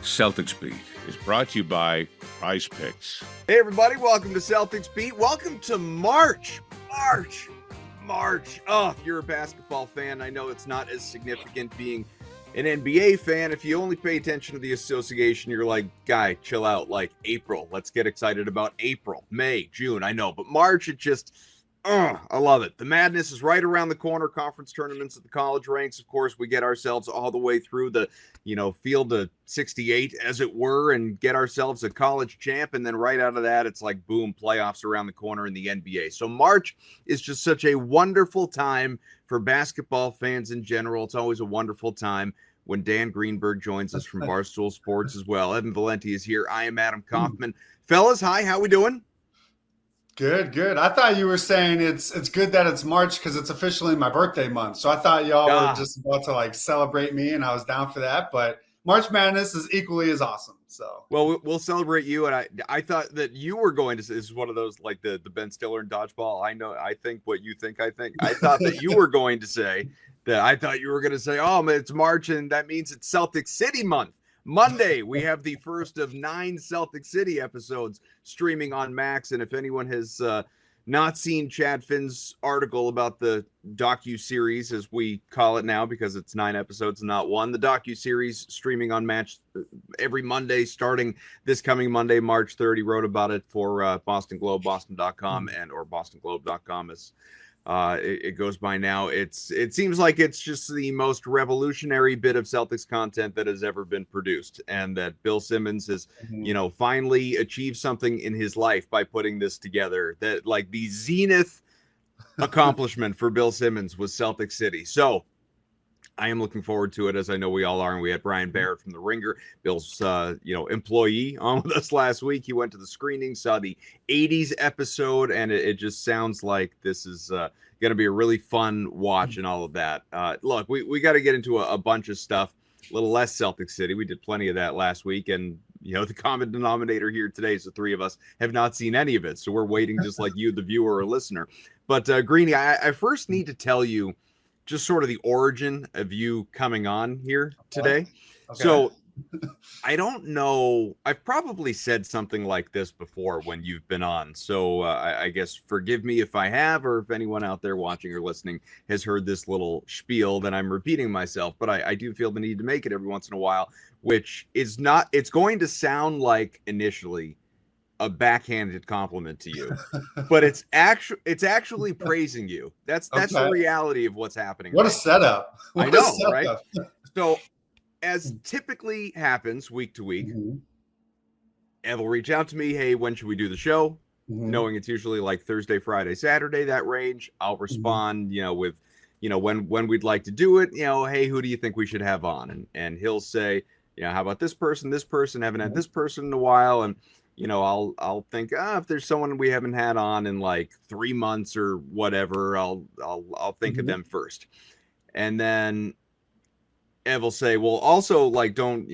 Celtics Beat is brought to you by Prize Picks. Hey everybody, welcome to Celtics Beat. Welcome to March. Oh, if you're a basketball fan, I know it's not as significant being an NBA fan. If you only pay attention to the association, you're like, guy, chill out. Like April, let's get excited about April, May, June. I know, but March, it just, I love it. The madness is right around the corner. Conference tournaments at the college ranks. Of course, we get ourselves all the way through the, field of 68, as it were, and get ourselves a college champ. And then right out of that, it's like, boom, playoffs around the corner in the NBA. So March is just such a wonderful time for basketball fans in general. It's always a wonderful time when Dan Greenberg joins us from Barstool Sports as well. Evan Valenti is here. I am Adam Kaufman. Fellas, hi, how we doing? Good. I thought you were saying it's good that it's March because it's officially my birthday month. So I thought y'all were just about to celebrate me, and I was down for that. But March Madness is equally as awesome. So we'll celebrate you. And I thought that you were going to say, this is one of those like the Ben Stiller and dodgeball. I think what you think I think. I thought that you were going to say that. I thought you were going to say, oh, it's March and that means it's Celtic City month. Monday, we have the first of 9 Celtic City episodes streaming on Max. And if anyone has not seen Chad Finn's article about the docu-series, as we call it now, because it's 9 episodes and not 1, the docu-series streaming on Match every Monday, starting this coming Monday, March 3rd. He wrote about it for Boston Globe, boston.com, or bostonglobe.com as it goes by now. It seems like it's just the most revolutionary bit of Celtics content that has ever been produced, and that Bill Simmons has, finally achieved something in his life by putting this together. That like the zenith accomplishment for Bill Simmons was Celtic City. So I am looking forward to it, as I know we all are. And we had Brian Barrett from The Ringer, Bill's, employee, on with us last week. He went to the screening, saw the 80s episode, and it just sounds like this is going to be a really fun watch and all of that. Look, we got to get into a bunch of stuff, a little less Celtic City. We did plenty of that last week, and the common denominator here today is the three of us have not seen any of it. So we're waiting just like you, the viewer or listener. But Greeny, I first need to tell you just sort of the origin of you coming on here today. Okay. So I don't know. I've probably said something like this before when you've been on. So I guess forgive me if I have, or if anyone out there watching or listening has heard this little spiel, then I'm repeating myself. But I do feel the need to make it every once in a while, which is not, it's going to sound like initially a backhanded compliment to you, but it's actually praising you. That's the reality of what's happening. What a setup. I know, right? So as typically happens week to week, Ev will reach out to me. Hey, when should we do the show? Knowing it's usually like Thursday, Friday, Saturday, that range. I'll respond, with, when we'd like to do it, hey, who do you think we should have on? And he'll say, how about this person, haven't had this person in a while. And, I'll think, if there's someone we haven't had on in like 3 months or whatever, I'll think of them first. And then Ev will say, well, also don't,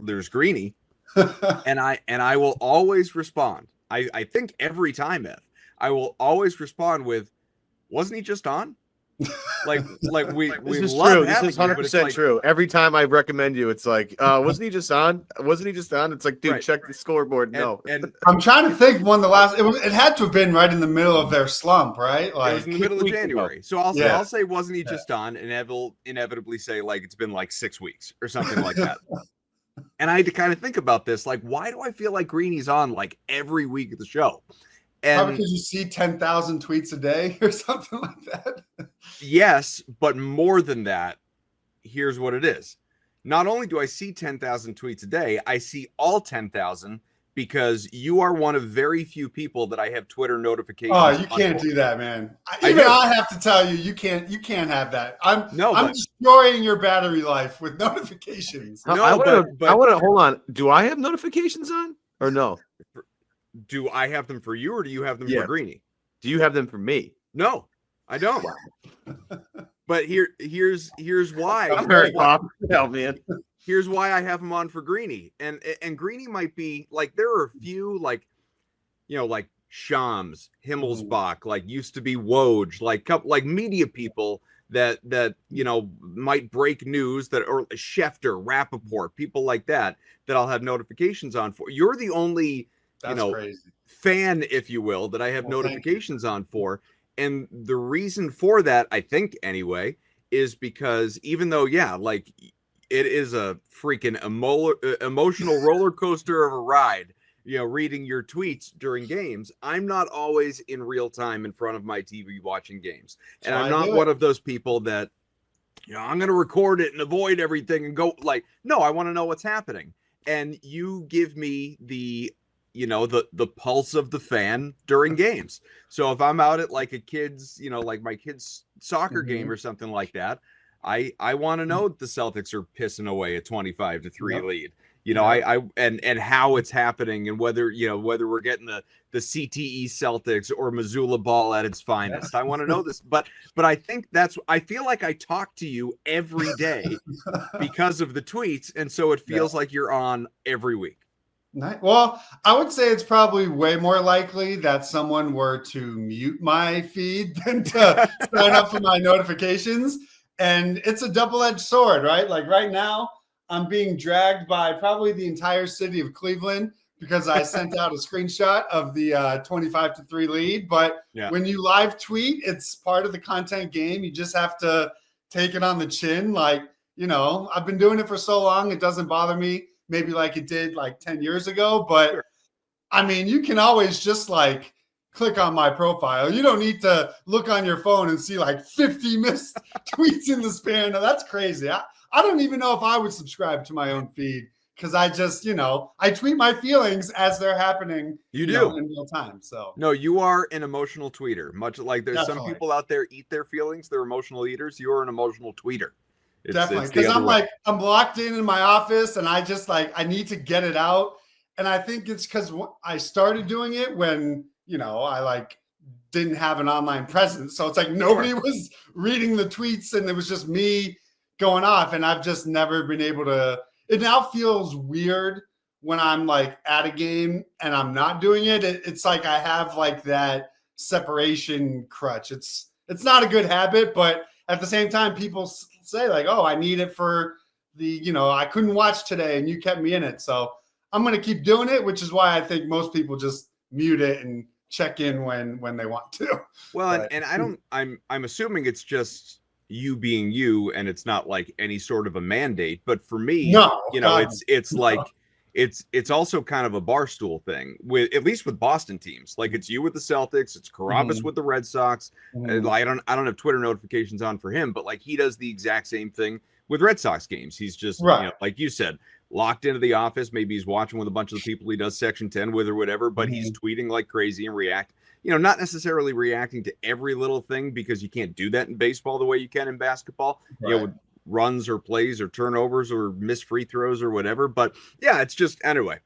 there's Greeny. and I will always respond. I think every time, Ev, I will always respond with, wasn't he just on? we this is love true. This is 100% true. Every time I recommend you, it's like, wasn't he just on? It's like, dude, right. Check the scoreboard. No. And I'm trying to think when the last it had to have been right in the middle of their slump, right? Like it was in the middle of January. So I'll say, wasn't he just on? And Ev will inevitably say, it's been like 6 weeks or something like that. And I had to kind of think about this, why do I feel like Greeny's on every week of the show? And probably because you see 10,000 tweets a day or something like that. Yes, but more than that, here's what it is. Not only do I see 10,000 tweets a day, I see all 10,000 because you are one of very few people that I have Twitter notifications. Oh, you can't do that, man. I have to tell you, you can't have that. I'm destroying your battery life with notifications. I want to hold on. Do I have notifications on or no? Do I have them for you, or do you have them for Greeny? Do you have them for me? No, I don't. But here's why. I'm very pop. Hell, man. Here's why I have them on for Greeny, and Greeny might be there are a few Shams, Himmelsbach, used to be Woj, media people that might break news that, or Schefter, Rappaport, people like that I'll have notifications on for. You're the only That's crazy. fan, if you will, that I have Well, notifications on for. And the reason for that, I think anyway, is because even though, like it is a freaking emotional roller coaster of a ride, reading your tweets during games, I'm not always in real time in front of my TV watching games. And I'm not one of those people that, I'm going to record it and avoid everything and go like, no, I want to know what's happening. And you give me the pulse of the fan during games. So if I'm out at like a kid's, like my kid's soccer game or something like that, I want to know that the Celtics are pissing away a 25-3 lead. I and how it's happening, and whether we're getting the CTE Celtics or Missoula ball at its finest. I want to know this, but I think I feel like I talk to you every day because of the tweets, and so it feels like you're on every week. Well, I would say it's probably way more likely that someone were to mute my feed than to sign up for my notifications. And it's a double-edged sword, right? Like right now, I'm being dragged by probably the entire city of Cleveland because I sent out a screenshot of the 25-3 lead. But when you live tweet, it's part of the content game. You just have to take it on the chin. Like, I've been doing it for so long, it doesn't bother me. Maybe like it did like 10 years ago. But I mean, you can always just like click on my profile. You don't need to look on your phone and see like 50 missed tweets in the span. No, that's crazy. I don't even know if I would subscribe to my own feed because I just, I tweet my feelings as they're happening. You do in real time. So no, you are an emotional tweeter. Much like there's some people out there eat their feelings. They're emotional eaters. You're an emotional tweeter. Definitely, because I'm locked in my office, and I just I need to get it out. And I think it's because I started doing it when I didn't have an online presence, so it's like nobody was reading the tweets, and it was just me going off. And I've just never been able to. It now feels weird when I'm at a game and I'm not doing it. It's like I have that separation crutch. It's not a good habit, but at the same time, people say oh, I need it for the, I couldn't watch today and you kept me in it. So I'm going to keep doing it, which is why I think most people just mute it and check in when they want to. Well, and I'm assuming it's just you being you, and it's not like any sort of a mandate. But for me, it's also kind of a barstool thing with, at least with Boston teams. Like it's you with the Celtics, it's Carabas with the Red Sox. I don't have Twitter notifications on for him, but he does the exact same thing with Red Sox games. He's just like you said, locked into the office. Maybe he's watching with a bunch of the people he does Section 10 with or whatever, but he's tweeting like crazy and not necessarily reacting to every little thing, because you can't do that in baseball the way you can in basketball. With runs or plays or turnovers or missed free throws or whatever. But it's just, anyway,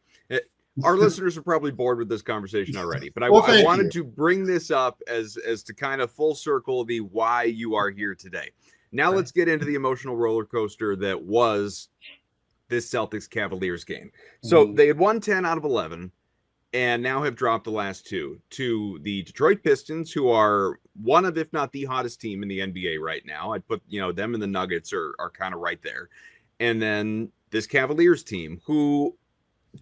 our listeners are probably bored with this conversation already, but I wanted to bring this up as to kind of full circle the why you are here today. Now let's get into the emotional roller coaster that was this Celtics Cavaliers game. So they had won 10 out of 11 and now have dropped the last two to the Detroit Pistons, who are one of, if not the hottest team in the NBA right now. I'd put, them and the Nuggets are kind of right there. And then this Cavaliers team, who,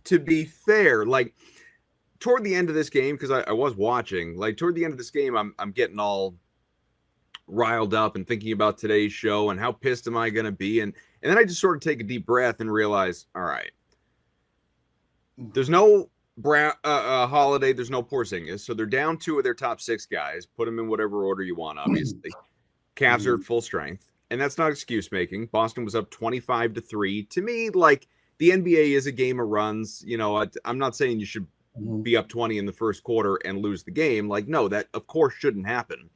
to be fair, toward the end of this game, because I was watching, toward the end of this game, I'm getting all riled up and thinking about today's show and how pissed am I going to be. And then I just sort of take a deep breath and realize, all right, there's no Holiday, there's no Porzingis, so they're down two of their top six guys. Put them in whatever order you want, obviously. Cavs are at full strength, and that's not excuse making. Boston was up 25-3. To me, the NBA is a game of runs. I'm not saying you should be up 20 in the first quarter and lose the game. No, that of course shouldn't happen.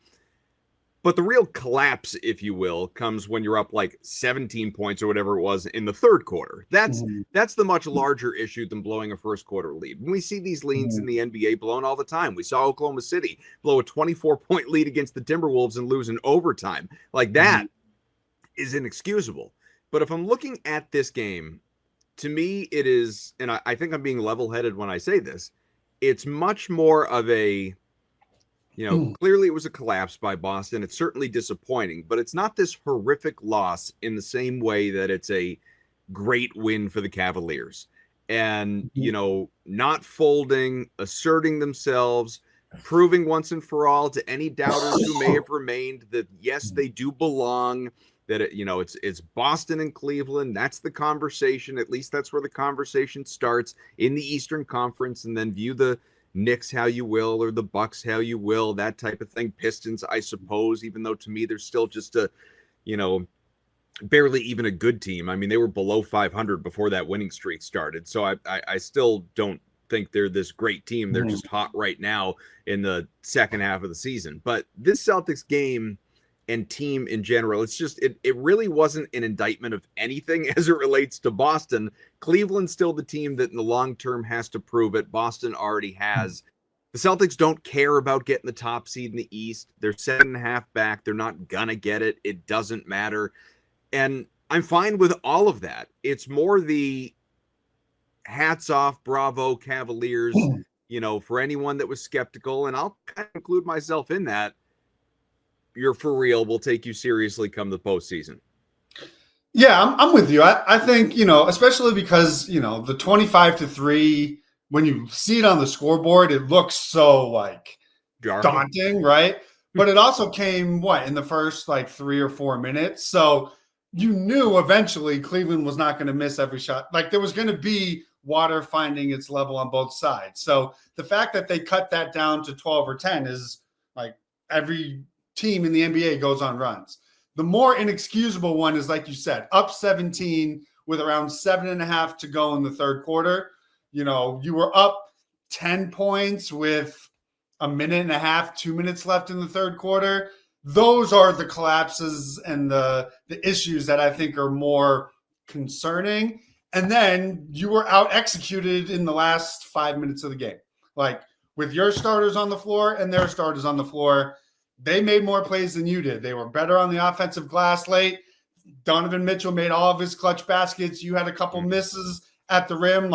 But the real collapse, if you will, comes when you're up 17 points or whatever it was in the third quarter. That's the much larger issue than blowing a first quarter lead. When we see these leads in the NBA blown all the time, we saw Oklahoma City blow a 24-point lead against the Timberwolves and lose in overtime. That is inexcusable. But if I'm looking at this game, to me it is, and I think I'm being level-headed when I say this, it's much more of a, Clearly it was a collapse by Boston. It's certainly disappointing, but it's not this horrific loss in the same way that it's a great win for the Cavaliers. And, not folding, asserting themselves, proving once and for all to any doubters who may have remained that, yes, they do belong, that, it's Boston and Cleveland. That's the conversation. At least that's where the conversation starts in the Eastern Conference, and then view the Knicks how you will, or the Bucks how you will, that type of thing. Pistons, I suppose, even though to me they're still just a, barely even a good team. I mean, they were below 500 before that winning streak started. So I still don't think they're this great team. They're just hot right now in the second half of the season. But this Celtics game and team in general, it's just, it really wasn't an indictment of anything as it relates to Boston. Cleveland's still the team that in the long term has to prove it. Boston already has. The Celtics don't care about getting the top seed in the East. They're 7.5 back. They're not gonna get it. It doesn't matter. And I'm fine with all of that. It's more the hats off, bravo, Cavaliers, for anyone that was skeptical, and I'll kind of include myself in that. You're for real. We'll take you seriously come the postseason. Yeah, I'm with you. I think, especially because, the 25-3, when you see it on the scoreboard, it looks so daunting, right? But it also came in the first 3 or 4 minutes. So you knew eventually Cleveland was not going to miss every shot. There was going to be water finding its level on both sides. So the fact that they cut that down to 12 or 10 is every team in the NBA goes on runs. The more inexcusable one is, like you said, up 17 with around 7.5 to go in the third quarter. You were up 10 points with a minute and a half, 2 minutes left in the third quarter. Those are the collapses and the issues that I think are more concerning. And then you were out executed in the last 5 minutes of the game. With your starters on the floor and their starters on the floor, they made more plays than you did. They were better on the offensive glass late. Donovan Mitchell made all of his clutch baskets. You had a couple misses at the rim.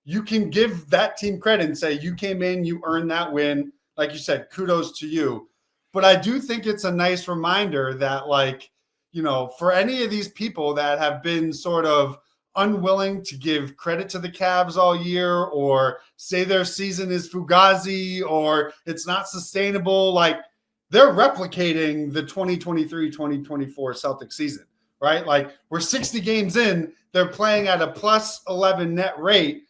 You can give that team credit and say, you came in, you earned that win. Like you said, kudos to you. But I do think it's a nice reminder that, for any of these people that have been sort of unwilling to give credit to the Cavs all year, or say their season is fugazi or it's not sustainable, they're replicating the 2023-2024 Celtics season, right? We're 60 games in, they're playing at a plus 11 net rate.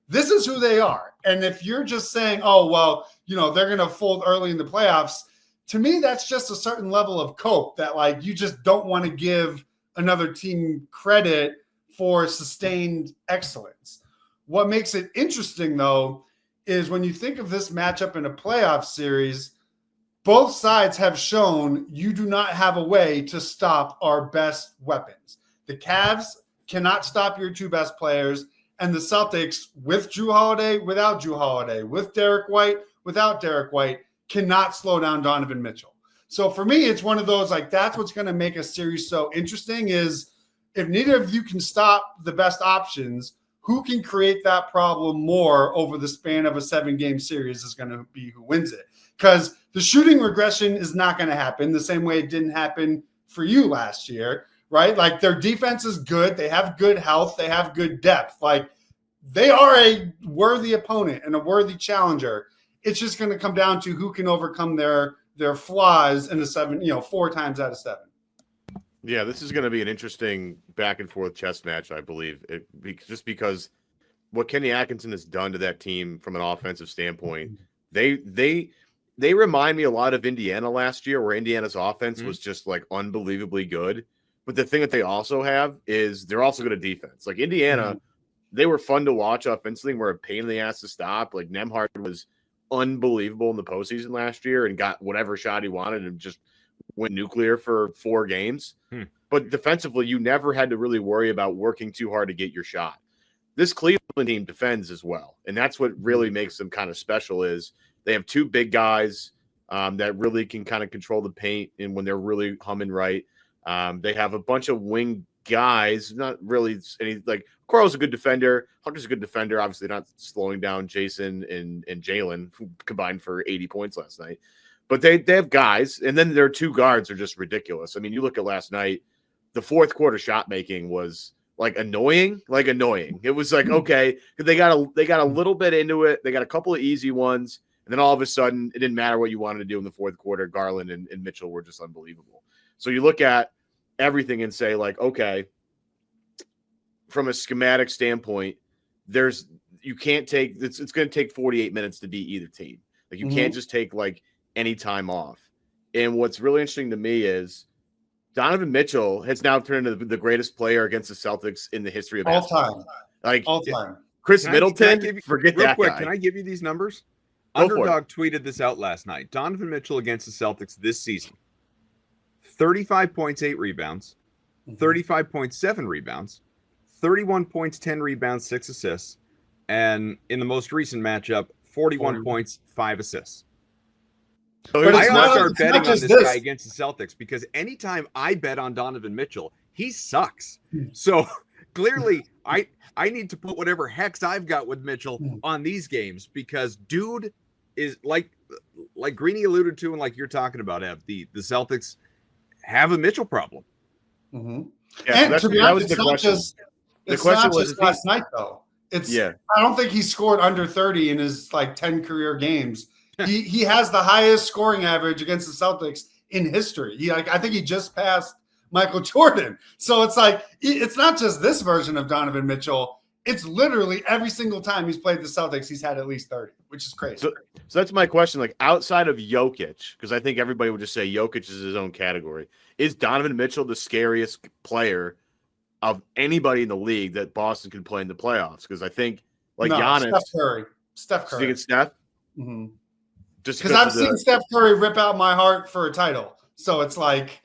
This is who they are. And if you're just saying, oh, well, they're going to fold early in the playoffs, to me, that's just a certain level of cope that you just don't want to give another team credit for sustained excellence. What makes it interesting, though, is when you think of this matchup in a playoff series, both sides have shown you do not have a way to stop our best weapons. The Cavs cannot stop your two best players, and the Celtics, with Jrue Holiday, without Jrue Holiday, with Derek White, without Derek White, cannot slow down Donovan Mitchell. So for me, it's one of those, that's what's going to make a series so interesting, is if neither of you can stop the best options, who can create that problem more over the span of a 7-game series is going to be who wins it. Because the shooting regression is not going to happen the same way it didn't happen for you last year, right? Their defense is good. They have good health. They have good depth. They are a worthy opponent and a worthy challenger. It's just going to come down to who can overcome their flaws in the 4 times out of 7. Yeah, this is going to be an interesting back and forth chess match, I believe, just because what Kenny Atkinson has done to that team from an offensive standpoint, they remind me a lot of Indiana last year, where Indiana's offense was just unbelievably good. But the thing that they also have is they're also good at defense. Indiana, they were fun to watch offensively, were a pain in the ass to stop. Nembhard was unbelievable in the postseason last year and got whatever shot he wanted and just went nuclear for 4 games. But defensively, you never had to really worry about working too hard to get your shot. This Cleveland team defends as well, and that's what really makes them kind of special. Is they have 2 big guys that really can kind of control the paint, and when they're really humming right, they have a bunch of wing guys. Not really any Coral's a good defender, Hunter's a good defender. Obviously, not slowing down Jason and Jalen, who combined for 80 points last night. But they have guys, and then their two guards are just ridiculous. I mean, you look at last night, the fourth quarter shot making was like annoying. It was like, okay, they got a little bit into it. They got a couple of easy ones, and then all of a sudden, it didn't matter what you wanted to do in the fourth quarter. Garland and Mitchell were just unbelievable. So you look at everything and say, like, okay, from a schematic standpoint, you can't take it's going to take 48 minutes to beat either team. Like, you can't just take like any time off. And what's really interesting to me is Donovan Mitchell has now turned into the greatest player against the Celtics in the history of all basketball. time. Like All time. Chris Middleton, forget real that quick, guy. Can I give you these numbers? Go for Underdog tweeted this out last night. Donovan Mitchell against the Celtics this season: 35 points, 8 rebounds, 35.7 rebounds, 31 points, 10 rebounds, 6 assists, and in the most recent matchup, 41 points, 5 assists. So I ought to start it's betting not on just this this. guy against the Celtics, because anytime I bet on Donovan Mitchell, he sucks. So clearly, I need to put whatever hex I've got with Mitchell on these games, because dude is like Greeny alluded to, and like you're talking about, Ev, the Celtics have a Mitchell problem. Mm-hmm. Yeah, And so to be that honest, was the question. It's question not was, just last night, though. I don't think he scored under 30 in his like 10 career games. He has the highest scoring average against the Celtics in history. I think he just passed Michael Jordan. So it's like, it's not just this version of Donovan Mitchell. It's literally every single time he's played the Celtics, he's had at least 30, which is crazy. So that's my question. Like, outside of Jokic, because I think everybody would just say Jokic is his own category, is Donovan Mitchell the scariest player of anybody in the league that Boston can play in the playoffs? Because I think, like, Giannis. Steph Curry. You think it's Steph? Mm-hmm. Just because I've seen Steph Curry rip out my heart for a title. So it's like,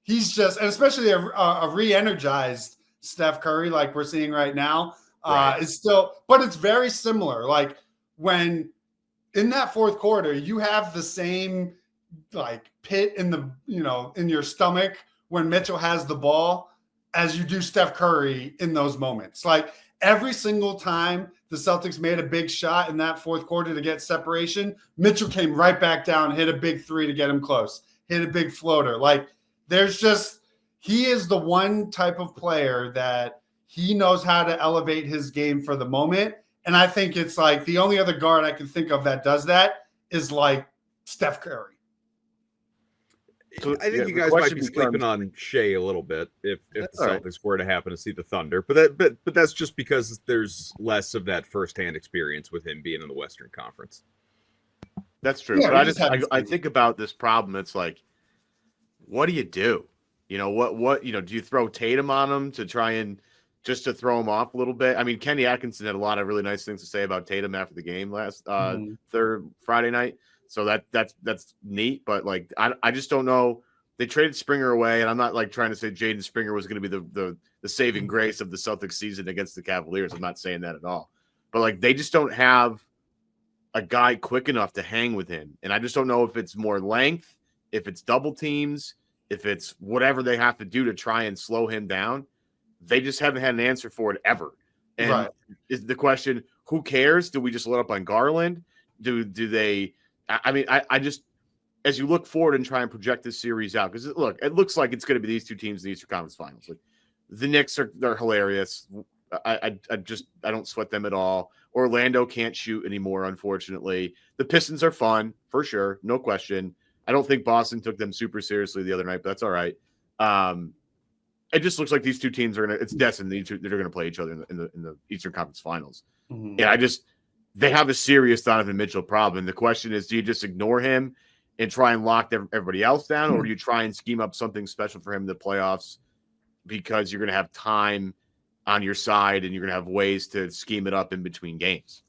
he's just, and especially a re-energized Steph Curry like we're seeing right now, is still, but it's very similar. Like, when in that fourth quarter, you have the same like pit in the, in your stomach when Mitchell has the ball as you do Steph Curry in those moments. Like, every single time the Celtics made a big shot in that fourth quarter to get separation, Mitchell came right back down, hit a big three to get him close, hit a big floater. Like, he is the one type of player that he knows how to elevate his game for the moment. And I think it's like the only other guard I can think of that does that is like Steph Curry. So, I think you guys might be sleeping on Shea a little bit if the Celtics were to happen to see the Thunder, but that's just because there's less of that firsthand experience with him being in the Western Conference. That's true. Yeah, but I think about this problem. It's like, what do you do? Do you throw Tatum on him to try and just to throw him off a little bit? I mean, Kenny Atkinson had a lot of really nice things to say about Tatum after the game last Friday night. So that's neat, but like I just don't know. They traded Springer away, and I'm not like trying to say Jaden Springer was going to be the saving grace of the Celtics season against the Cavaliers. I'm not saying that at all. But like, they just don't have a guy quick enough to hang with him, and I just don't know if it's more length, if it's double teams, if it's whatever they have to do to try and slow him down. They just haven't had an answer for it ever. And is the question, who cares? Do we just let up on Garland? Do they? I mean, I just, as you look forward and try and project this series out, because it looks like it's going to be these two teams in the Eastern Conference Finals. Like, the Knicks they're hilarious. I don't sweat them at all. Orlando can't shoot anymore, unfortunately. The Pistons are fun for sure, no question. I don't think Boston took them super seriously the other night, but that's all right. It just looks like these two teams it's destined they're going to play each other in the Eastern Conference Finals. Mm-hmm. And they have a serious Donovan Mitchell problem. And the question is, do you just ignore him and try and lock everybody else down, or do you try and scheme up something special for him in the playoffs because you're going to have time on your side and you're going to have ways to scheme it up in between games?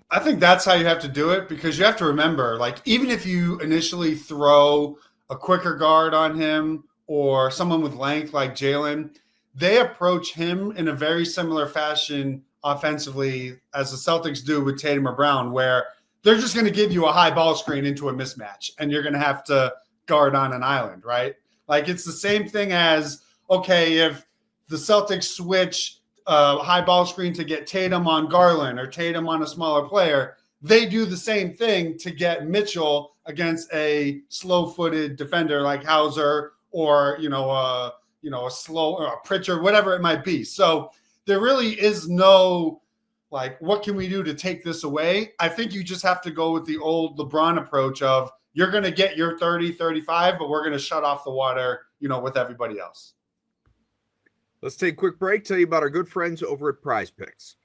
I think that's how you have to do it, because you have to remember, like, even if you initially throw a quicker guard on him or someone with length like Jalen, they approach him in a very similar fashion offensively as the Celtics do with Tatum or Brown, where they're just going to give you a high ball screen into a mismatch and you're going to have to guard on an island, right? Like, it's the same thing as, okay, if the Celtics switch high ball screen to get Tatum on Garland or Tatum on a smaller player, they do the same thing to get Mitchell against a slow-footed defender like Hauser or a slow or a Pritchard, whatever it might be. So there really is no like, what can we do to take this away? I think you just have to go with the old LeBron approach of you're going to get your 30, 35, but we're going to shut off the water, with everybody else. Let's take a quick break, tell you about our good friends over at Prize Picks.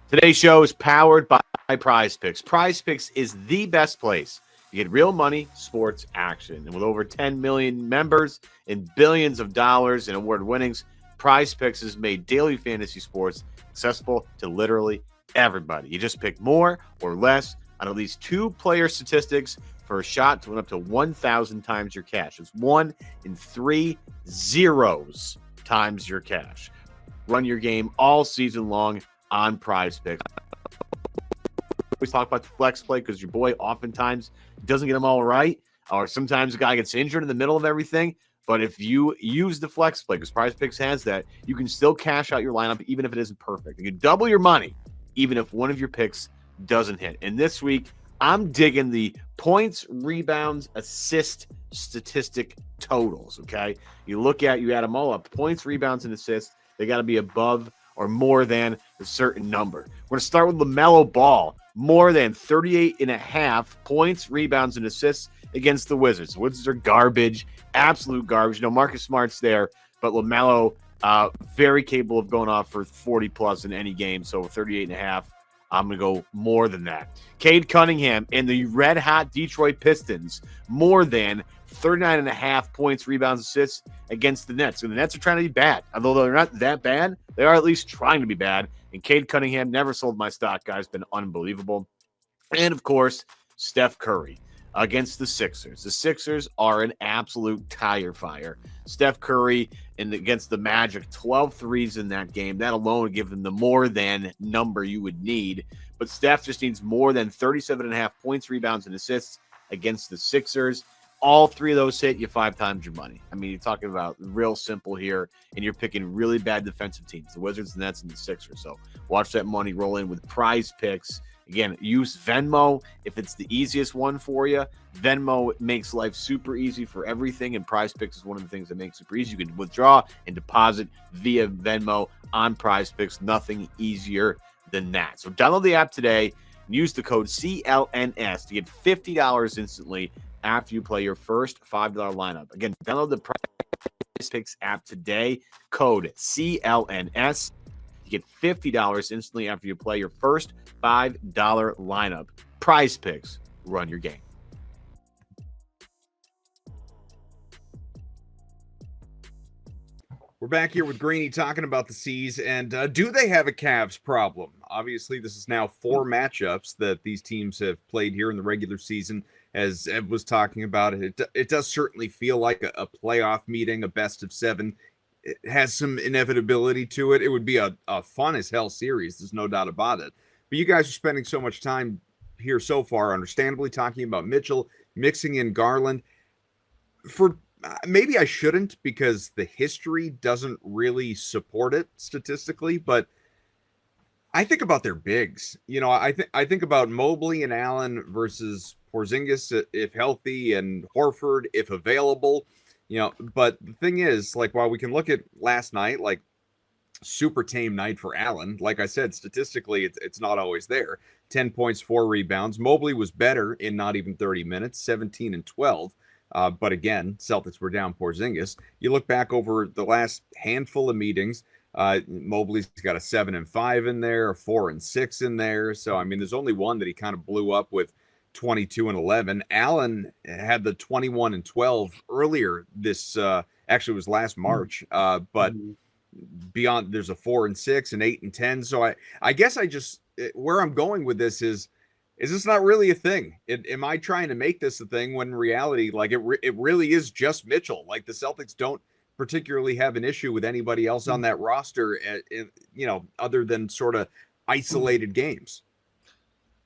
Today's show is powered by Prize Picks. Prize Picks is the best place to get real money, sports action. And with over 10 million members and billions of dollars in award winnings, Prize Picks has made daily fantasy sports accessible to literally everybody. You just pick more or less on at least 2 player statistics for a shot to win up to 1,000 times your cash. It's 1 in 3 zeros times your cash. Run your game all season long on Prize Picks. We talk about the flex play because your boy oftentimes doesn't get them all right, or sometimes a guy gets injured in the middle of everything. But if you use the flex play, because Prize Picks has that, you can still cash out your lineup even if it isn't perfect. You can double your money even if one of your picks doesn't hit. And this week, I'm digging the points, rebounds, assist statistic totals, okay? You add them all up. Points, rebounds, and assists, they got to be above or more than a certain number. We're going to start with LaMelo Ball. More than 38.5 points, rebounds, and assists against the Wizards. The Wizards are garbage, absolute garbage. Marcus Smart's there, but LaMelo, very capable of going off for 40-plus in any game. So 38.5, I'm going to go more than that. Cade Cunningham and the red-hot Detroit Pistons, more than 39.5 points, rebounds, assists against the Nets. And the Nets are trying to be bad. Although they're not that bad, they are at least trying to be bad. And Cade Cunningham never sold my stock, guys. Been unbelievable. And, of course, Steph Curry against the Sixers. The Sixers are an absolute tire fire. Steph Curry against the Magic, 12 threes in that game. That alone would give them the more than number you would need. But Steph just needs more than 37.5 points, rebounds, and assists against the Sixers. All 3 of those hit you 5 times your money. I mean, you're talking about real simple here, and you're picking really bad defensive teams, the Wizards, the Nets, and the Sixers. So watch that money roll in with Prize Picks. Again, use Venmo if it's the easiest one for you. Venmo makes life super easy for everything, and Prize Picks is one of the things that makes it super easy. You can withdraw and deposit via Venmo on Prize Picks. Nothing easier than that. So download the app today and use the code CLNS to get $50 instantly after you play your first $5 lineup. Again, download the Prize Picks app today. Code CLNS. You get $50 instantly after you play your first $5 lineup. Prize Picks. Run your game. We're back here with Greeny talking about the C's, and do they have a Cavs problem? Obviously, this is now 4 matchups that these teams have played here in the regular season. As Ed was talking about it does certainly feel like a playoff meeting, a best of 7. It has some inevitability to it. It would be a fun as hell series. There's no doubt about it. But you guys are spending so much time here so far, understandably, talking about Mitchell, mixing in Garland. Maybe I shouldn't, because the history doesn't really support it statistically, but I think about their bigs. I think about Mobley and Allen versus Porzingis if healthy, and Horford if available. But the thing is, like, while we can look at last night, like, super tame night for Allen. Like I said, statistically, it's not always there. 10 points, 4 rebounds. Mobley was better in not even 30 minutes, 17 and 12. But again, Celtics were down Porzingis. You look back over the last handful of meetings, Mobley's got a 7 and 5 in there, a 4 and 6 in there. So, I mean, there's only one that he kind of blew up with 22 and 11. Allen had the 21 and 12 earlier this, actually it was last March. But beyond, there's a 4 and 6 and 8 and 10. So I guess where I'm going with this is this not really a thing? Am I trying to make this a thing when in reality, like, it really is just Mitchell? Like, the Celtics don't particularly have an issue with anybody else on that roster, other than sort of isolated games.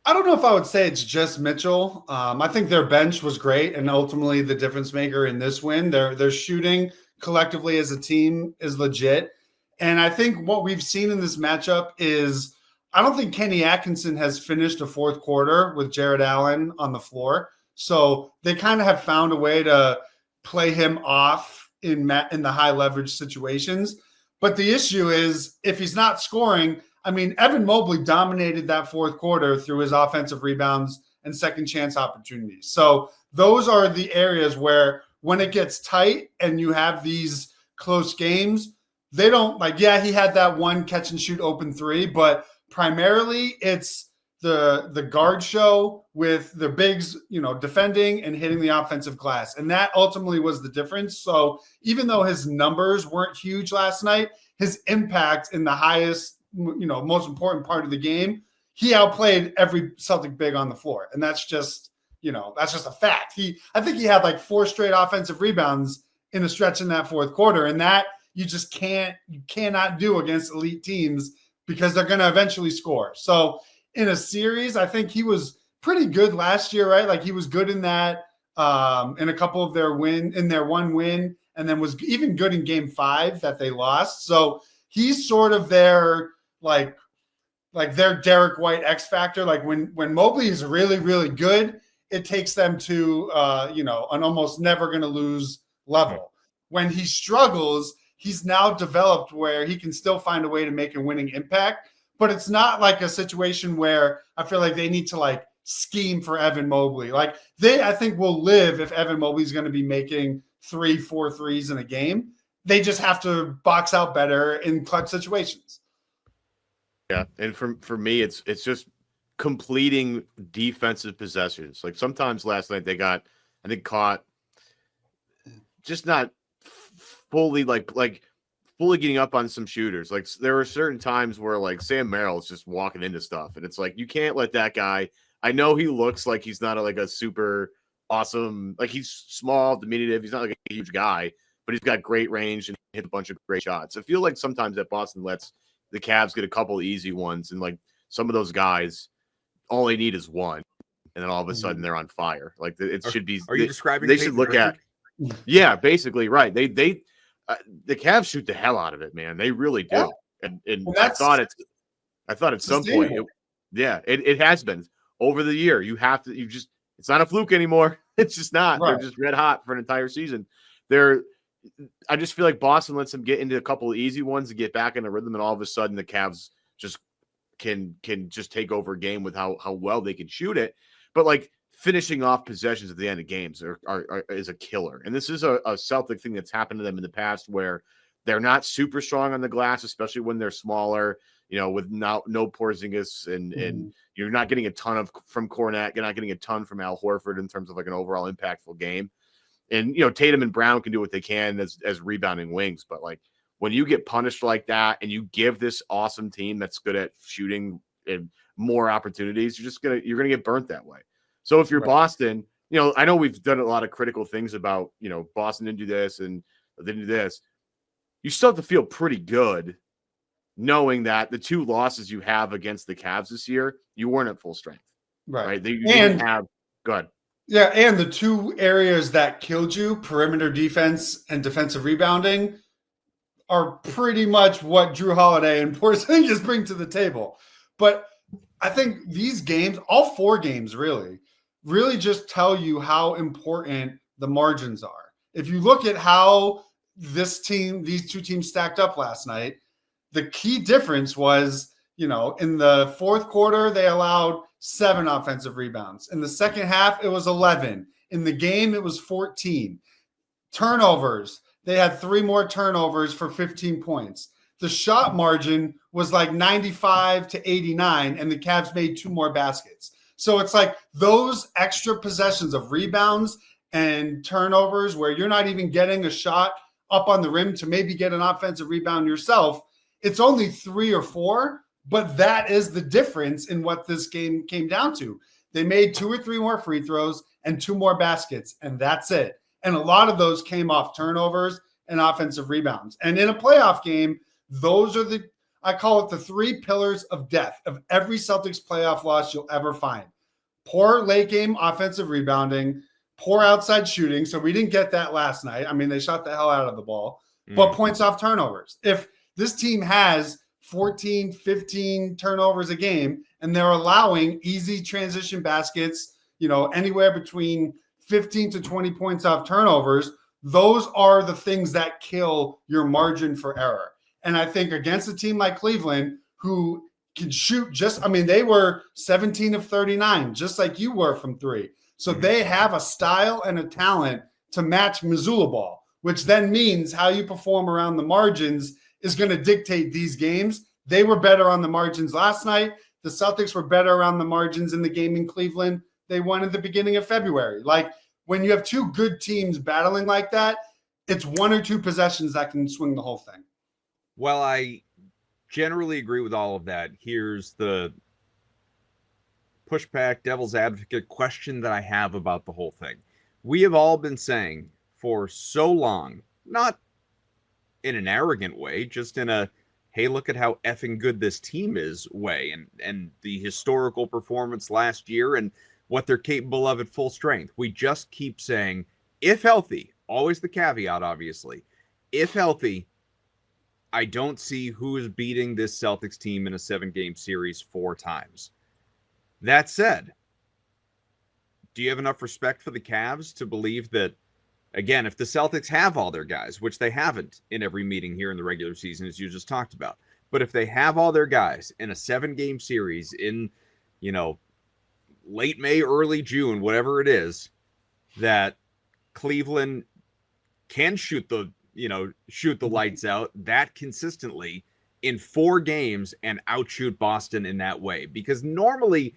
I don't know if I would say it's just Mitchell. I think their bench was great, and ultimately the difference maker in this win. Their shooting collectively as a team is legit. And I think what we've seen in this matchup is, I don't think Kenny Atkinson has finished a fourth quarter with Jared Allen on the floor. So they kind of have found a way to play him off in the high leverage situations. But the issue is if he's not scoring, I mean, Evan Mobley dominated that fourth quarter through his offensive rebounds and second chance opportunities. So those are the areas where when it gets tight and you have these close games, they don't like, yeah, he had that one catch and shoot open three, but primarily it's the guard show with the bigs, defending and hitting the offensive glass. And that ultimately was the difference. So even though his numbers weren't huge last night, his impact in the highest, most important part of the game, he outplayed every Celtic big on the floor. And that's just a fact. I think he had like 4 straight offensive rebounds in a stretch in that fourth quarter. And that you cannot do against elite teams because they're going to eventually score. So in a series, I think he was pretty good last year, right? Like he was good in that, in a couple of their one win, and then was even good in game 5 that they lost. So he's sort of their like their Derek White X factor. Like when Mobley is really, really good, it takes them to, an almost never going to lose level. When he struggles, he's now developed where he can still find a way to make a winning impact. But it's not like a situation where I feel like they need to like scheme for Evan Mobley. Like I think will live if Evan Mobley's going to be making 3-4 threes in a game. They just have to box out better in clutch situations. Yeah, and for me, it's just completing defensive possessions. Like sometimes last night they got, I think, caught just not fully fully getting up on some shooters. Like there were certain times where like Sam Merrill is just walking into stuff, and it's like you can't let that guy. I know he looks like he's not a super awesome, like he's small, diminutive. He's not like a huge guy, but he's got great range and hit a bunch of great shots. I feel like sometimes that Boston lets the Cavs get a couple of easy ones, and like some of those guys, all they need is one, and then all of a sudden they're on fire. Like should be. Are you describing? They should look at. Yeah, basically, right. They the Cavs shoot the hell out of it, man. They really do. Yeah. And well, I thought at some point, it has been over the year. It's not a fluke anymore. It's just not. Right. They're just red hot for an entire season. I just feel like Boston lets them get into a couple of easy ones to get back in the rhythm, and all of a sudden the Cavs just can just take over a game with how well they can shoot it. But like finishing off possessions at the end of games is a killer. And this is a Celtic thing that's happened to them in the past where they're not super strong on the glass, especially when they're smaller, with no Porzingis and you're not getting a ton from Kornet. You're not getting a ton from Al Horford in terms of like an overall impactful game. And, Tatum and Brown can do what they can as rebounding wings. But like when you get punished like that and you give this awesome team that's good at shooting and more opportunities, you're going to get burnt that way. So if you're Boston, I know we've done a lot of critical things about, Boston didn't do this and they didn't do this. You still have to feel pretty good knowing that the 2 losses you have against the Cavs this year, you weren't at full strength. Right. You didn't have – go ahead. Yeah, and the 2 areas that killed you, perimeter defense and defensive rebounding, are pretty much what Drew Holiday and Porzingis bring to the table. But I think these games, all 4 games really just tell you how important the margins are. If you look at how these 2 teams stacked up last night, the key difference was, in the fourth quarter, they allowed 7 offensive rebounds. In the second half, it was 11. In the game, it was 14. Turnovers, they had 3 more turnovers for 15 points. The shot margin was like 95 to 89, and the Cavs made 2 more baskets. So it's like those extra possessions of rebounds and turnovers where you're not even getting a shot up on the rim to maybe get an offensive rebound yourself. It's only 3 or 4, but that is the difference in what this game came down to. They made 2 or 3 more free throws and 2 more baskets, and that's it. And a lot of those came off turnovers and offensive rebounds. And in a playoff game, those are I call it the 3 pillars of death of every Celtics playoff loss you'll ever find. Poor late game offensive rebounding, poor outside shooting. So we didn't get that last night. I mean, they shot the hell out of the ball, but points off turnovers. If this team has 14, 15 turnovers a game and they're allowing easy transition baskets, anywhere between 15 to 20 points off turnovers, those are the things that kill your margin for error. And I think against a team like Cleveland, who can shoot they were 17 of 39, just like you were from three. So they have a style and a talent to match Missoula ball, which then means how you perform around the margins is going to dictate these games. They were better on the margins last night. The Celtics were better around the margins in the game in Cleveland. They won at the beginning of February. Like, when you have two good teams battling like that, it's one or two possessions that can swing the whole thing. Well, I generally agree with all of that. Here's the pushback, devil's advocate question that I have about the whole thing. We have all been saying for so long, not in an arrogant way, just in a, hey, look at how effing good this team is way, and the historical performance last year and what they're capable of at full strength. We just keep saying, if healthy, always the caveat, obviously, if healthy, I don't see who is beating this Celtics team in a 7-game series 4 times. That said, do you have enough respect for the Cavs to believe that, again, if the Celtics have all their guys, which they haven't in every meeting here in the regular season, as you just talked about, but if they have all their guys in a 7-game series in, late May, early June, whatever it is, that Cleveland can shoot the lights out that consistently in 4 games and outshoot Boston in that way? Because normally,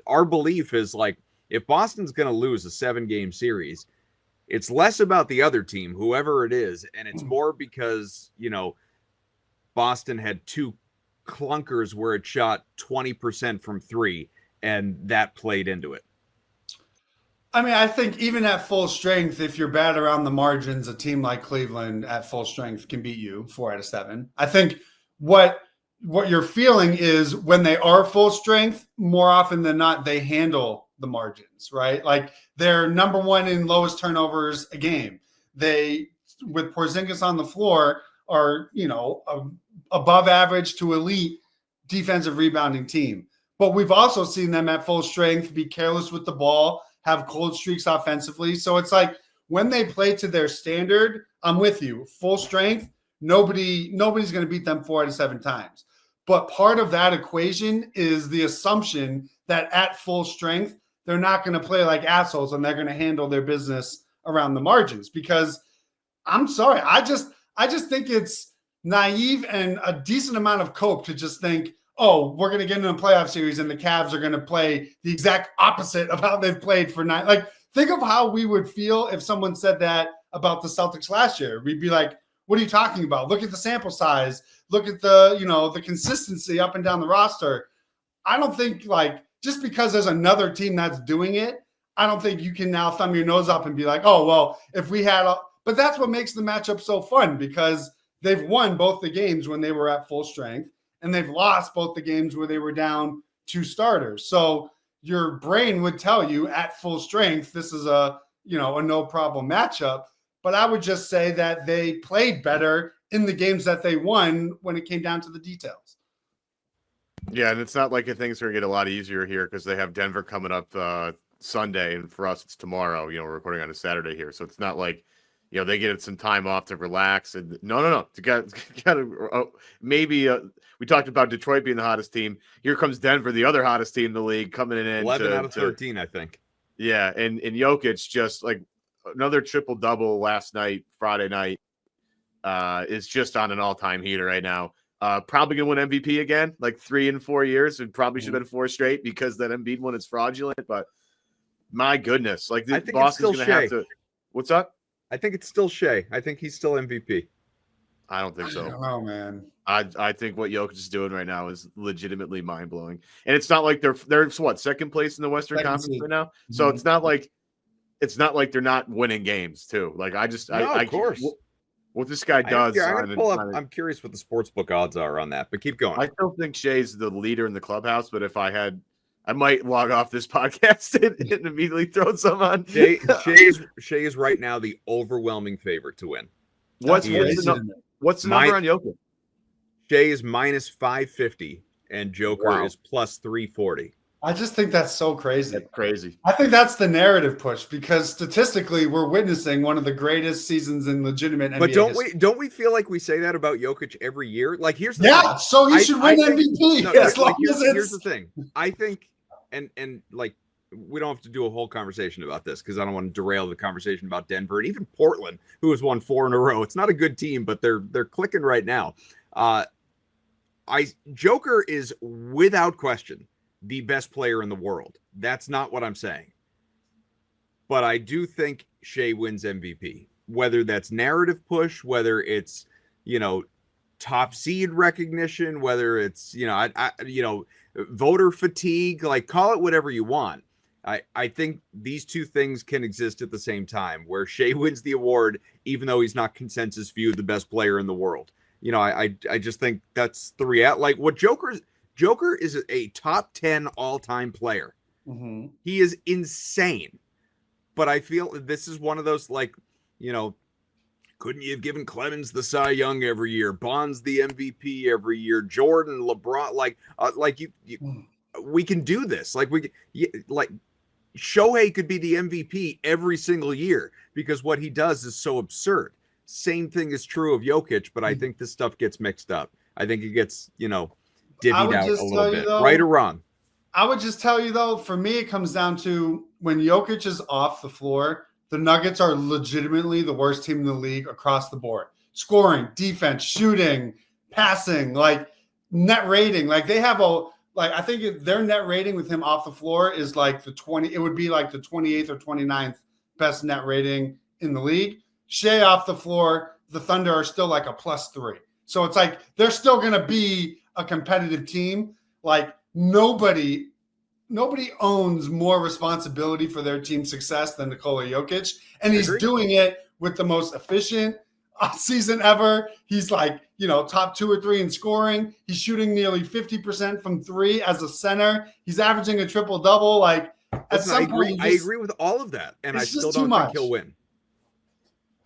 our belief is like, if Boston's going to lose a 7-game series, it's less about the other team, whoever it is, and it's more because, Boston had 2 clunkers where it shot 20% from 3, and that played into it. I mean, I think even at full strength, if you're bad around the margins, a team like Cleveland at full strength can beat you 4 out of 7. I think what you're feeling is when they are full strength, more often than not, they handle the margins, right? Like, they're number 1 in lowest turnovers a game. They, with Porzingis on the floor, are, above average to elite defensive rebounding team. But we've also seen them at full strength be careless with the ball, have cold streaks offensively. So it's like, when they play to their standard, I'm with you. Full strength, nobody's going to beat them 4 out of 7 times. But part of that equation is the assumption that at full strength, they're not going to play like assholes and they're going to handle their business around the margins. Because I'm sorry, I just think it's naive and a decent amount of cope to just think, oh, we're going to get into a playoff series and the Cavs are going to play the exact opposite of how they've played for 9. Like, think of how we would feel if someone said that about the Celtics last year. We'd be like, what are you talking about? Look at the sample size. Look at the consistency up and down the roster. I don't think, like, just because there's another team that's doing it, I don't think you can now thumb your nose up and be like, oh, well, if we had but that's what makes the matchup so fun, because they've won both the games when they were at full strength, and they've lost both the games where they were down 2 starters. So your brain would tell you at full strength, this is a no problem matchup. But I would just say that they played better in the games that they won when it came down to the details. Yeah, and it's not like things are going to get a lot easier here because they have Denver coming up Sunday, and for us it's tomorrow. We're recording on a Saturday here, so it's not like they get some time off to relax. And no, maybe we talked about Detroit being the hottest team. Here comes Denver, the other hottest team in the league, coming in 11 out of 13, I think. Yeah, and Jokic just like another triple-double last night, Friday night, is just on an all-time heater right now. Probably going to win MVP again, like 3 in 4 years. It probably should have been 4 straight because that Embiid one is fraudulent. But my goodness, like I think Boston's going to have to. What's up? I think it's still Shea. I think he's still MVP. I don't think so. I don't know, man. I think what Jokic is doing right now is legitimately mind-blowing. And it's not like they're what, second place in the Western Conference right now? Mm-hmm. So it's not like they're not winning games too. Like of course. What this guy does. I'm curious what the sportsbook odds are on that, but keep going. I still think Shea's the leader in the clubhouse, but if I had, I might log off this podcast and immediately throw some on. Shea is right now the overwhelming favorite to win. What's the number on Jokic? Shea is minus 550 and Joker is plus 340. I just think that's so crazy. That's crazy. I think that's the narrative push because statistically, we're witnessing one of the greatest seasons in legitimate NBA But history. don't we feel like we say that about Jokic every year? Like here's the thing. So he should win MVP. No, as like, long as here's the thing. I think, and like we don't have to do a whole conversation about this because I don't want to derail the conversation about Denver and even Portland, who has won 4 in a row. It's not a good team, but they're clicking right now. Joker is without question the best player in the world. That's not what I'm saying. But I do think Shea wins MVP. Whether that's narrative push, whether it's, top seed recognition, whether it's, voter fatigue, like call it whatever you want. I think these two things can exist at the same time, where Shea wins the award, even though he's not consensus viewed the best player in the world. I just think that's the reality. Like what Joker is a top 10 all-time player. Mm-hmm. He is insane. But I feel this is one of those, like, couldn't you have given Clemens the Cy Young every year, Bonds the MVP every year, Jordan, LeBron, we can do this. Like Shohei could be the MVP every single year because what he does is so absurd. Same thing is true of Jokic, but I think this stuff gets mixed up. I think it gets, divvied out a little bit, right or wrong. I would just tell you, though, for me, it comes down to when Jokic is off the floor, the Nuggets are legitimately the worst team in the league across the board. Scoring, defense, shooting, passing, like net rating. Like they have I think their net rating with him off the floor is like it would be like the 28th or 29th best net rating in the league. Shea off the floor, the Thunder are still like a +3. So it's like they're still going to be a competitive team. Like nobody owns more responsibility for their team's success than Nikola Jokic. And he's doing it with the most efficient season ever. He's like, top 2 or 3 in scoring. He's shooting nearly 50% from 3 as a center. He's averaging a triple-double. Like at some point, I agree with all of that. And I still don't think he'll win.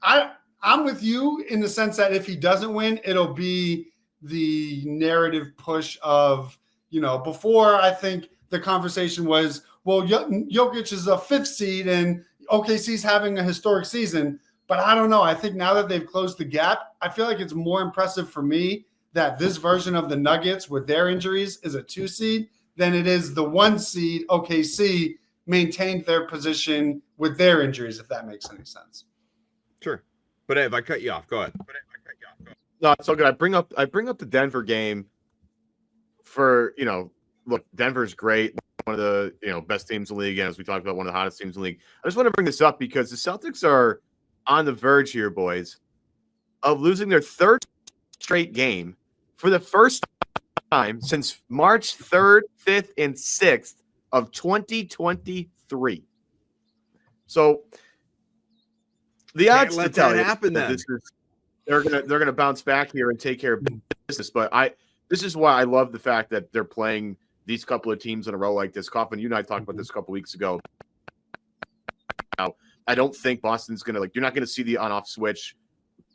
I'm with you in the sense that if he doesn't win, it'll be the narrative push of, before I think the conversation was, well, Jokic is a 5th seed and OKC's having a historic season. But I don't know. I think now that they've closed the gap, I feel like it's more impressive for me that this version of the Nuggets with their injuries is a 2 seed than it is the 1 seed OKC maintained their position with their injuries, if that makes any sense. Sure. But if I cut you off, go ahead. No, it's so good. I bring up the Denver game for, look, Denver's great. One of the, best teams in the league. Again, as we talked about, one of the hottest teams in the league. I just want to bring this up because the Celtics are on the verge here, boys, of losing their 3rd straight game for the first time since March 3rd, 5th, and 6th of 2023. So the odds to tell you happen that then. They're gonna bounce back here and take care of business. But this is why I love the fact that they're playing these couple of teams in a row like this. Kaufman, you and I talked about this a couple weeks ago. Now, I don't think Boston's gonna you're not gonna see the on-off switch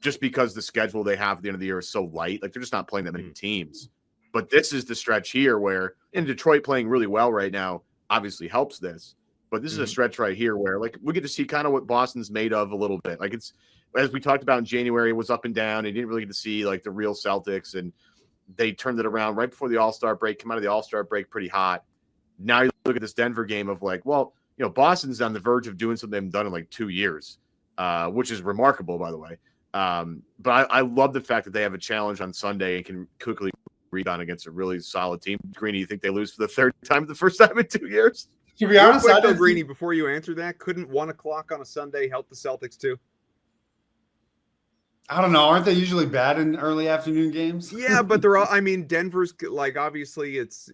just because the schedule they have at the end of the year is so light. Like they're just not playing that many teams. But this is the stretch here where in Detroit playing really well right now obviously helps this. But this is a stretch right here where we get to see kind of what Boston's made of a little bit. Like it's, as we talked about in January, it was up and down. You didn't really get to see the real Celtics, and they turned it around right before the All-Star break, come out of the All-Star break pretty hot. Now you look at this Denver game of Boston's on the verge of doing something they haven't done in 2 years, which is remarkable, by the way. But I love the fact that they have a challenge on Sunday and can quickly rebound against a really solid team. Greeny, you think they lose for the 3rd time, the first time in 2 years? To be honest, Greeny, before you answer that, couldn't 1 o'clock on a Sunday help the Celtics too? I don't know. Aren't they usually bad in early afternoon games? Yeah, but they're all, Denver's obviously it's,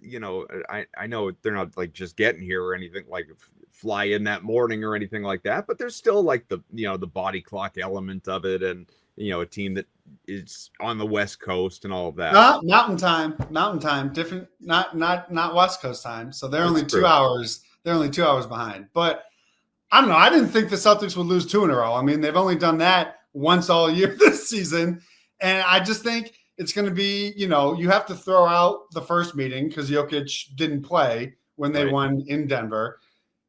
I know they're not just getting here or anything fly in that morning or anything like that, but there's still the body clock element of it. And, a team that is on the West Coast and all of that. Mountain time, different, not West Coast time. So they're only 2 hours. They're only 2 hours behind. But I don't know. I didn't think the Celtics would lose 2 in a row. They've only done that once all year this season. And I just think it's going to be, you have to throw out the first meeting because Jokic didn't play, when they Right. won in Denver.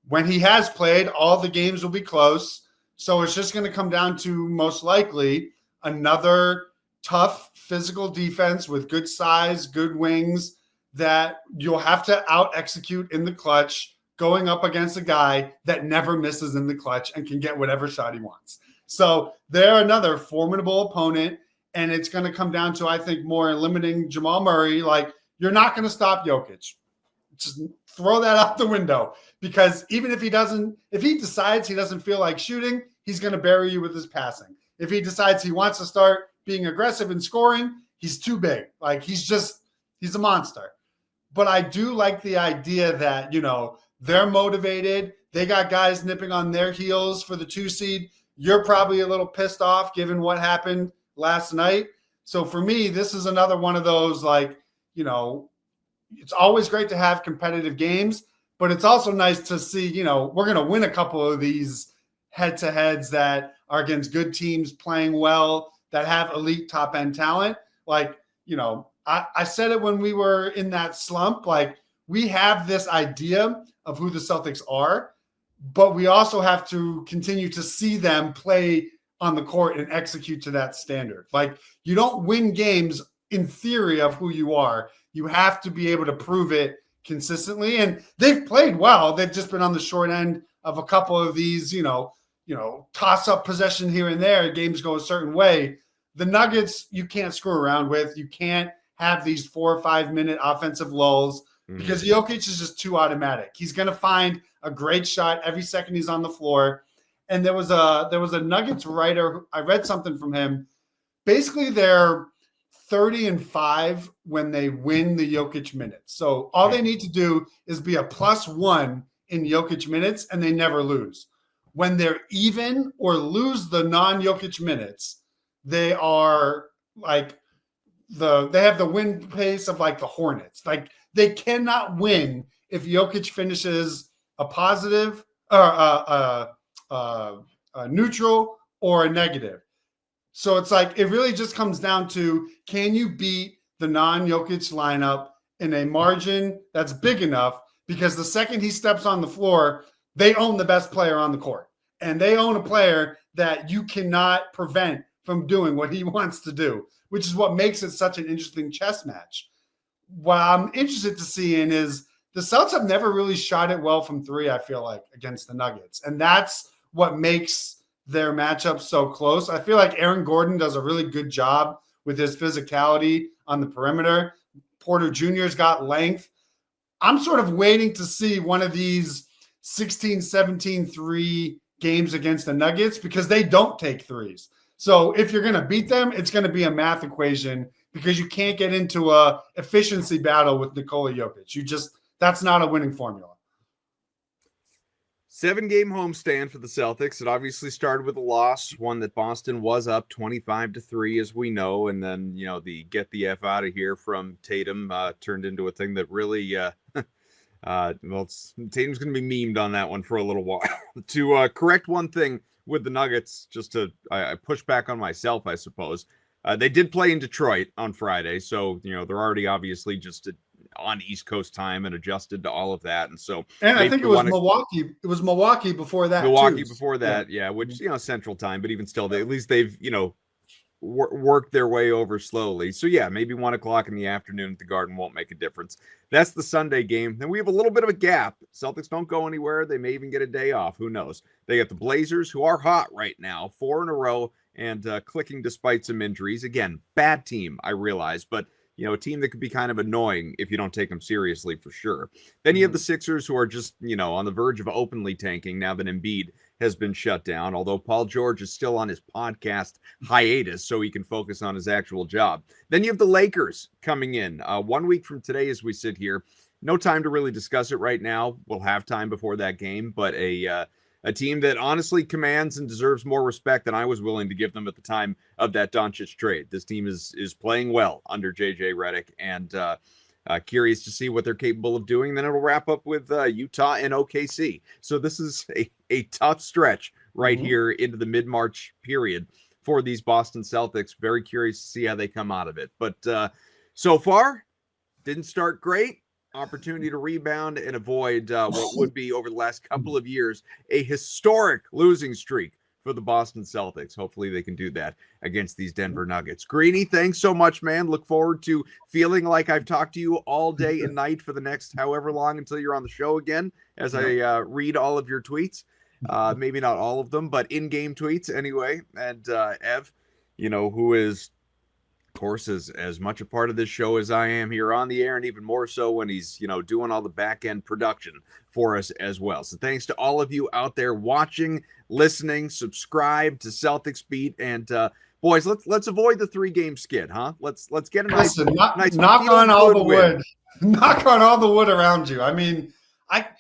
When he has played, all the games will be close. So it's just going to come down to most likely another tough physical defense with good size, good wings that you'll have to out execute in the clutch, going up against a guy that never misses in the clutch and can get whatever shot he wants. So they're another formidable opponent. And it's going to come down to, I think, more limiting Jamal Murray. Like, you're not going to stop Jokic. Just throw that out the window, because even if he decides he doesn't feel like shooting, he's going to bury you with his passing. If he decides he wants to start being aggressive and scoring, he's too big. Like, he's a monster. But I do like the idea that, they're motivated. They got guys nipping on their heels for the 2 seed. You're probably a little pissed off given what happened last night. So for me, this is another one of those, like, it's always great to have competitive games, but it's also nice to see, we're going to win a couple of these head-to-heads that are against good teams playing well, that have elite top-end talent. Like, I said it when we were in that slump, like, we have this idea of who the Celtics are, but we also have to continue to see them play on the court and execute to that standard. Like, you don't win games in theory of who you are. You have to be able to prove it consistently. And they've played well. They've just been on the short end of a couple of these, toss up possession here and there. Games go a certain way. The Nuggets, you can't screw around with. You can't have these 4 or 5 minute offensive lulls because Jokic is just too automatic. He's going to find a great shot every second he's on the floor. And there was a Nuggets writer. I read something from him. Basically, they're 30-5 when they win the Jokic minutes. So all they need to do is be a +1 in Jokic minutes, and they never lose. When they're even or lose the non-Jokic minutes, they are like they have the win pace of like the Hornets. Like, they cannot win if Jokic finishes a positive or a neutral or a negative. So it's like, it really just comes down to, can you beat the non-Jokic lineup in a margin that's big enough? Because the second he steps on the floor, they own the best player on the court. And they own a player that you cannot prevent from doing what he wants to do, which is what makes it such an interesting chess match. What I'm interested to see in is the Celtics have never really shot it well from 3, I feel like, against the Nuggets. And that's what makes their matchup so close. I feel like Aaron Gordon does a really good job with his physicality on the perimeter. Porter Jr.'s got length. I'm sort of waiting to see one of these 16-17-3 games against the Nuggets, because they don't take threes. So if you're going to beat them, it's going to be a math equation, because you can't get into a efficiency battle with Nikola Jokic. That's not a winning formula. 7-game homestand for the Celtics. It obviously started with a loss, one that Boston was up 25-3, as we know. And then, the get the F out of here from Tatum turned into a thing that really, Tatum's going to be memed on that one for a little while. To correct one thing with the Nuggets, I push back on myself, I suppose. They did play in Detroit on Friday. So, they're already obviously just on East Coast time and adjusted to all of that. And so, and I think it was Milwaukee. It was Milwaukee before that. Before that. Yeah. Which, Central time, but even still, at least they've, worked their way over slowly. So yeah, maybe 1:00 in the afternoon at the Garden won't make a difference. That's the Sunday game. Then we have a little bit of a gap. Celtics don't go anywhere. They may even get a day off. Who knows? They got the Blazers, who are hot right now, 4 in a row and clicking despite some injuries. Again, bad team, I realize, but a team that could be kind of annoying if you don't take them seriously, for sure. Then you have the Sixers, who are just, on the verge of openly tanking now that Embiid has been shut down, although Paul George is still on his podcast hiatus so he can focus on his actual job. Then you have the Lakers coming in 1 week from today as we sit here. No time to really discuss it right now. We'll have time before that game, but a team that honestly commands and deserves more respect than I was willing to give them at the time of that Doncic trade. This team is playing well under JJ Redick, and curious to see what they're capable of doing. Then it'll wrap up with Utah and OKC. So this is a tough stretch right here into the mid-March period for these Boston Celtics. Very curious to see how they come out of it. But so far, didn't start great. opportunity to rebound and avoid what would be, over the last couple of years, a historic losing streak for the Boston Celtics. Hopefully they can do that against these Denver Nuggets. Greeny, thanks so much, man. Look forward to feeling like I've talked to you all day and night for the next however long until you're on the show again, as I read all of your tweets. Maybe not all of them, but in-game tweets anyway. And Ev, who is, of course, as much a part of this show as I am here on the air, and even more so when he's, doing all the back-end production for us as well. So thanks to all of you out there watching, listening, subscribe to Celtics Beat, and boys, let's avoid the 3-game skid, huh? Let's get a nice, knock on all the wood. Knock on all the wood around you. I mean,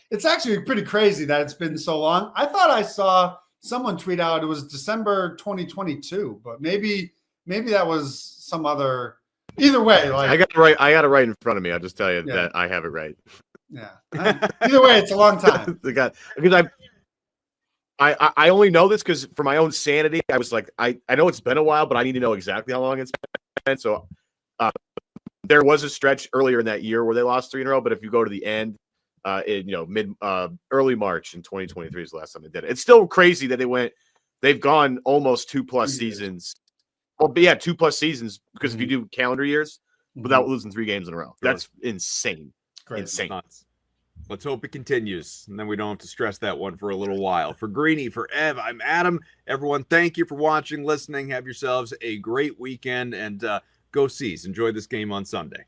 it's actually pretty crazy that it's been so long. I thought I saw someone tweet out it was December 2022, but maybe that was some other. Either way, like I got it right in front of me. I'll just tell you that I have it right. Yeah. Either way, it's a long time. Because I only know this because for my own sanity, I was like, I know it's been a while, but I need to know exactly how long it's been. So there was a stretch earlier in that year where they lost 3 in a row, but if you go to the end, early March in 2023 is the last time they did it. It's still crazy that they've gone almost 2+ seasons. Well, but yeah, 2+ seasons, because if you do calendar years without losing 3 games in a row, that's insane. Great. Insane. Nuts. Let's hope it continues, and then we don't have to stress that one for a little while. For Greeny, for Ev, I'm Adam. Everyone, thank you for watching, listening. Have yourselves a great weekend, and go C's. Enjoy this game on Sunday.